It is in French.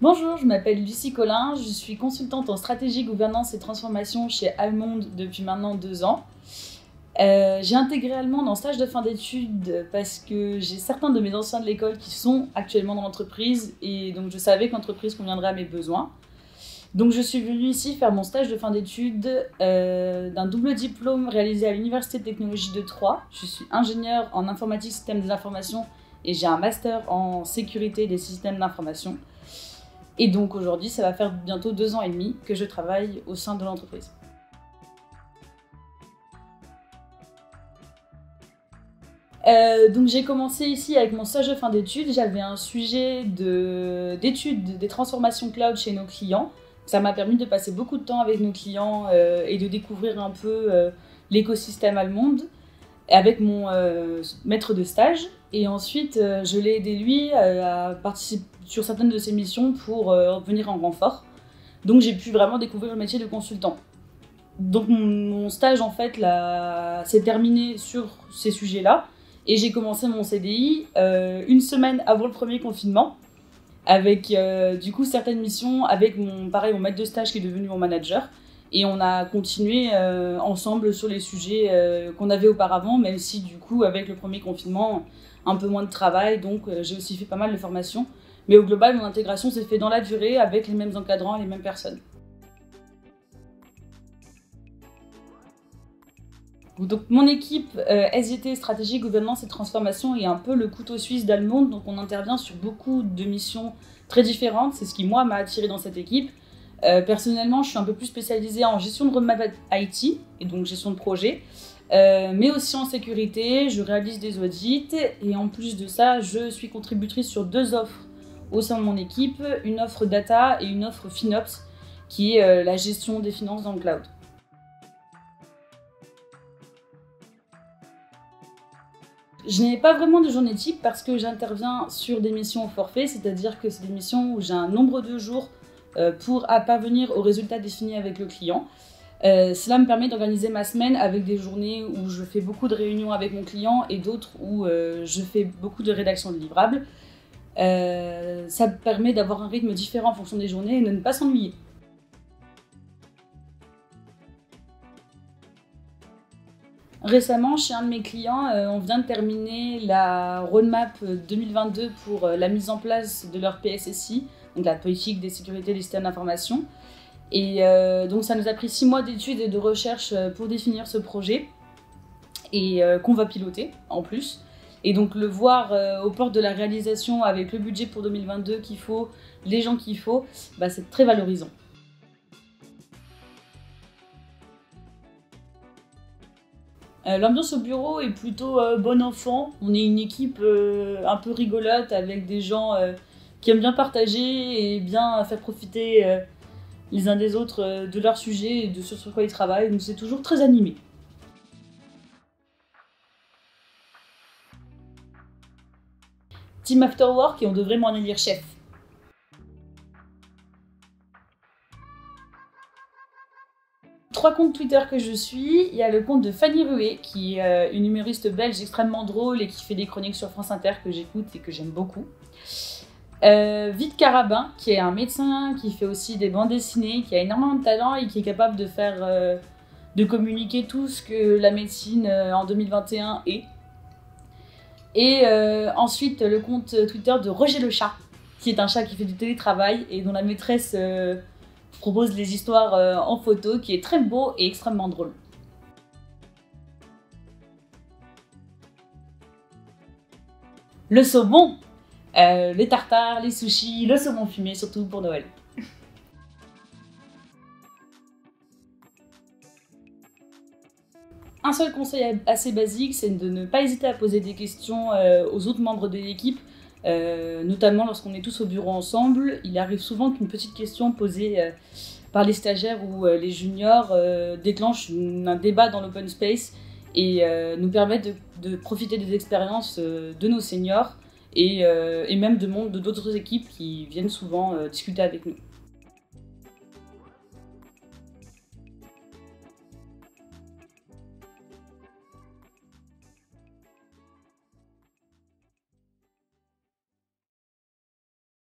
Bonjour, je m'appelle Lucie Collin, je suis consultante en stratégie, gouvernance et transformation chez Almonde depuis maintenant 2 ans. J'ai intégré Almonde en stage de fin d'études parce que j'ai certains de mes anciens de l'école qui sont actuellement dans l'entreprise et donc je savais que l'entreprise conviendrait à mes besoins. Donc je suis venue ici faire mon stage de fin d'études d'un double diplôme réalisé à l'Université de technologie de Troyes. Je suis ingénieure en informatique système des informations et j'ai un master en sécurité des systèmes d'information. Et donc aujourd'hui, ça va faire bientôt 2 ans et demi que je travaille au sein de l'entreprise. Donc j'ai commencé ici avec mon stage de fin d'études. J'avais un sujet d'études des transformations cloud chez nos clients. Ça m'a permis de passer beaucoup de temps avec nos clients et de découvrir un peu l'écosystème Almonde avec mon maître de stage. Et ensuite, je l'ai aidé lui à participer sur certaines de ses missions pour venir en renfort. Donc j'ai pu vraiment découvrir le métier de consultant. Donc mon stage en fait s'est terminé sur ces sujets-là et j'ai commencé mon CDI une semaine avant le premier confinement avec du coup certaines missions avec mon maître de stage qui est devenu mon manager et on a continué ensemble sur les sujets qu'on avait auparavant, même si du coup avec le premier confinement un peu moins de travail, donc j'ai aussi fait pas mal de formations. Mais au global, mon intégration s'est faite dans la durée avec les mêmes encadrants et les mêmes personnes. Donc mon équipe SGT, stratégie, gouvernance et transformation est un peu le couteau suisse d'Almonde, donc on intervient sur beaucoup de missions très différentes, c'est ce qui moi m'a attirée dans cette équipe. Personnellement, je suis un peu plus spécialisée en gestion de roadmap IT, et donc gestion de projet, mais aussi en sécurité, je réalise des audits, et en plus de ça, je suis contributrice sur 2 offres au sein de mon équipe, une offre data et une offre FinOps, qui est la gestion des finances dans le cloud. Je n'ai pas vraiment de journée type parce que j'interviens sur des missions au forfait, c'est-à-dire que c'est des missions où j'ai un nombre de jours pour parvenir aux résultats définis avec le client. Cela me permet d'organiser ma semaine avec des journées où je fais beaucoup de réunions avec mon client et d'autres où je fais beaucoup de rédaction de livrables. Ça me permet d'avoir un rythme différent en fonction des journées et de ne pas s'ennuyer. Récemment, chez un de mes clients, on vient de terminer la roadmap 2022 pour la mise en place de leur PSSI, donc la politique des sécurités des systèmes d'information. Et donc ça nous a pris 6 mois d'études et de recherche pour définir ce projet et qu'on va piloter en plus. Et donc le voir aux portes de la réalisation avec le budget pour 2022 qu'il faut, les gens qu'il faut, c'est très valorisant. L'ambiance au bureau est plutôt bon enfant. On est une équipe un peu rigolote avec des gens qui aiment bien partager et bien faire profiter les uns des autres de leur sujet et de ce sur quoi ils travaillent. Donc c'est toujours très animé. Team After Work et on devrait m'en élire chef. Trois comptes Twitter que je suis, il y a le compte de Fanny Rué, qui est une humoriste belge extrêmement drôle et qui fait des chroniques sur France Inter que j'écoute et que j'aime beaucoup. Vite Carabin, qui est un médecin qui fait aussi des bandes dessinées, qui a énormément de talent et qui est capable de faire, de communiquer tout ce que la médecine en 2021 est. Et ensuite le compte Twitter de Roger le chat, qui est un chat qui fait du télétravail et dont la maîtresse propose les histoires en photo, qui est très beau et extrêmement drôle. Le saumon, les tartares, les sushis, le saumon fumé, surtout pour Noël. Un seul conseil assez basique, c'est de ne pas hésiter à poser des questions aux autres membres de l'équipe, notamment lorsqu'on est tous au bureau ensemble. Il arrive souvent qu'une petite question posée par les stagiaires ou les juniors déclenche un débat dans l'open space et nous permet de profiter des expériences de nos seniors et même de d'autres équipes qui viennent souvent discuter avec nous.